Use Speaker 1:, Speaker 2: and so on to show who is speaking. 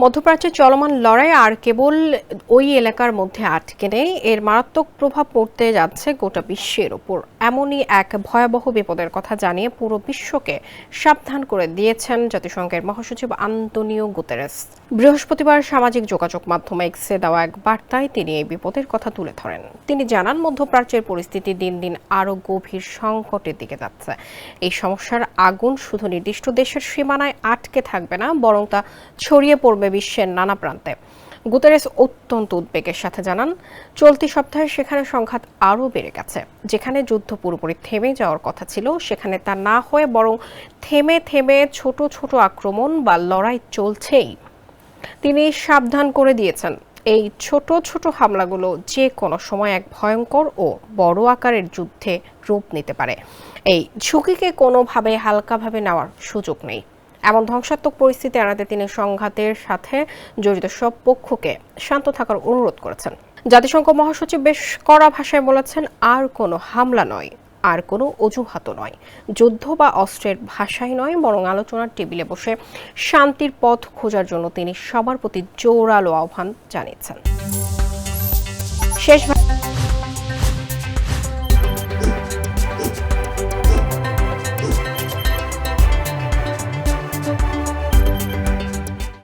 Speaker 1: মধ্যপ্রাচ্যে চলমান লড়াই আর কেবল ওই এলাকার মধ্যে আটকে নেই, এর মারাত্মক প্রভাব পড়তে যাচ্ছে গোটা বিশ্বের ওপর। এমনই এক ভয়াবহ বিপদের কথা জানিয়ে পুরো বিশ্বকে সাবধান করে দিয়েছেন জাতিসংঘের মহাসচিব আন্তোনিও গুতেরেস। বৃহস্পতিবার সামাজিক যোগাযোগ মাধ্যম এক্সে দেওয়া এক বার্তায় তিনি এই বিপদের কথা তুলে ধরেন। তিনি জানান, মধ্যপ্রাচ্যের পরিস্থিতি দিন দিন আরও গভীর সংকটের দিকে যাচ্ছে। এই সমস্যার আগুন শুধু নির্দিষ্ট দেশের সীমানায় আটকে থাকবে না, বরং তা ছড়িয়ে পড়বে বিশ্বের নানা প্রান্তে। গুতেরেস অত্যন্ত উদ্বেগের সাথে জানান, চলতি সপ্তাহে সেখানে সংঘাত আরও বেড়ে গেছে। যেখানে যুদ্ধ পুরোপুরি থেমে যাওয়ার কথা ছিল, সেখানে তা না হয়ে বরং থেমে থেমে ছোট ছোট আক্রমণ বা লড়াই চলছেই। তিনি সাবধান করে দিয়েছেন, এই ছোট ছোট হামলাগুলো যে কোনো সময় এক ভয়ঙ্কর ও বড় আকারের যুদ্ধে রূপ নিতে পারে। এই ঝুঁকিকে কোনোভাবে হালকাভাবে নেওয়ার সুযোগ নেই। এমন ধ্বংসাত্মক পরিস্থিতি এড়াতে তিনি সংঘাতের সাথে জড়িত সব পক্ষকে শান্ত থাকার অনুরোধ করেছেন। জাতিসংঘ মহাসচিব বেশ কড়া ভাষায় বলেছেন, আর কোনো হামলা নয়, আর কোনো অজুহাতও নয়, যুদ্ধ বা অস্ত্রের ভাষাই নয়, বরং আলোচনার টেবিলে বসে শান্তির পথ খোঁজার জন্য তিনি সবার প্রতি জোরালো আহ্বান জানিয়েছেন। শেষ